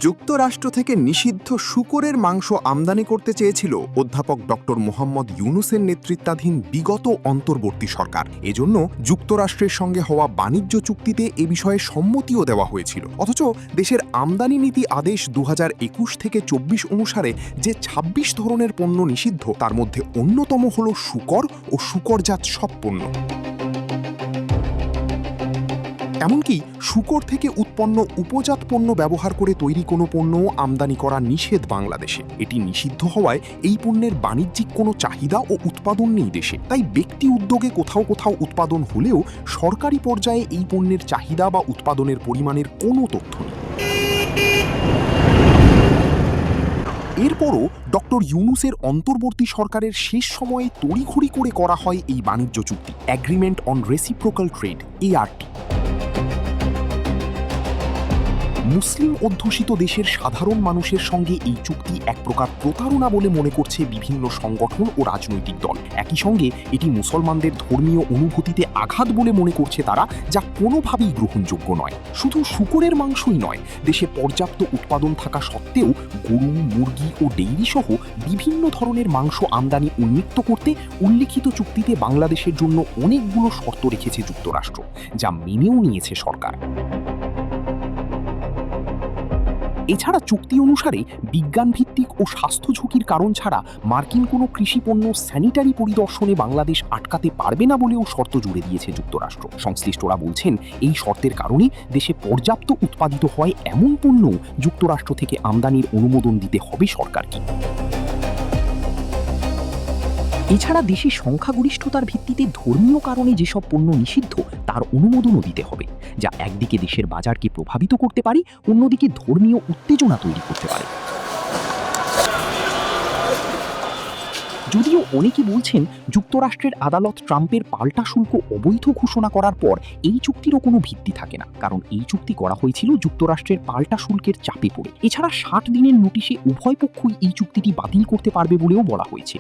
যুক্তরাষ্ট্র থেকে নিষিদ্ধ শূকরের মাংস আমদানি করতে চেয়েছিল অধ্যাপক ডক্টর মোহাম্মদ ইউনুসের নেতৃত্বাধীন বিগত অন্তর্বর্তী সরকার। এজন্য যুক্তরাষ্ট্রের সঙ্গে হওয়া বাণিজ্য চুক্তিতে এ বিষয়ে সম্মতিও দেওয়া হয়েছিল। অথচ দেশের আমদানি নীতি আদেশ 2021 থেকে 24 অনুসারে যে 26 ধরনের পণ্য নিষিদ্ধ, তার মধ্যে অন্যতম হল শূকর ও শূকরজাত সব পণ্য। এমনকি শূকর থেকে উৎপন্ন উপজাত পণ্য ব্যবহার করে তৈরি কোনো পণ্যও আমদানি করা নিষেধ বাংলাদেশে। এটি নিষিদ্ধ হওয়ায় এই পণ্যের বাণিজ্যিক কোনো চাহিদা ও উৎপাদন নেই দেশে। তাই ব্যক্তি উদ্যোগে কোথাও কোথাও উৎপাদন হলেও সরকারি পর্যায়ে এই পণ্যের চাহিদা বা উৎপাদনের পরিমাণের কোনো তথ্য নেই। এরপরও ডক্টর ইউনুসের অন্তর্বর্তী সরকারের শেষ সময়ে তড়িঘড়ি করে করা হয় এই বাণিজ্য চুক্তি, agreement on reciprocal trade, ART. মুসলিম অধ্যুষিত দেশের সাধারণ মানুষের সঙ্গে এই চুক্তি এক প্রকার প্রতারণা বলে মনে করছে বিভিন্ন সংগঠন ও রাজনৈতিক দল। একই সঙ্গে এটি মুসলমানদের ধর্মীয় অনুভূতিতে আঘাত বলে মনে করছে তারা, যা কোনোভাবেই গ্রহণযোগ্য নয়। শুধু শূকরের মাংসই নয়, দেশে পর্যাপ্ত উৎপাদন থাকা সত্ত্বেও গরু, মুরগি ও ডেইরি সহ বিভিন্ন ধরনের মাংস আমদানি উন্মুক্ত করতে উল্লিখিত চুক্তিতে বাংলাদেশের জন্য অনেকগুলো শর্ত রেখেছে যুক্তরাষ্ট্র, যা মেনেও নিয়েছে সরকার। এছাড়া চুক্তি অনুসারে বিজ্ঞানভিত্তিক ও স্বাস্থ্য ঝুঁকির কারণ ছাড়া মার্কিন কোনো কৃষিপণ্য স্যানিটারি পরিদর্শনে বাংলাদেশ আটকাতে পারবে না বলেও শর্ত জুড়ে দিয়েছে যুক্তরাষ্ট্র। সংশ্লিষ্টরা বলছেন, এই শর্তের কারণে দেশে পর্যাপ্ত উৎপাদিত হয় এমন পণ্য যুক্তরাষ্ট্র থেকে আমদানির অনুমোদন দিতে হবে সরকারকে। এছাড়া দেশে সংখ্যাগরিষ্ঠতার ভিত্তিতে ধর্মীয় কারণে যেসব পণ্য নিষিদ্ধ, তার অনুমোদনও দিতে হবে, যা একদিকে দেশের বাজারকে প্রভাবিত করতে পারে, অন্যদিকে ধর্মীয় উত্তেজনা তৈরি করতে পারে। যদিও অনেকে বলছেন, যুক্তরাষ্ট্রের আদালত ট্রাম্পের পাল্টা শুল্ক অবৈধ ঘোষণা করার পর এই চুক্তিরও কোনো ভিত্তি থাকে না, কারণ এই চুক্তি করা হয়েছিল যুক্তরাষ্ট্রের পাল্টা শুল্কের চাপে পড়ে। এছাড়া 60 দিনের নোটিশে উভয় পক্ষই এই চুক্তিটি বাতিল করতে পারবে বলেও বলা হয়েছে।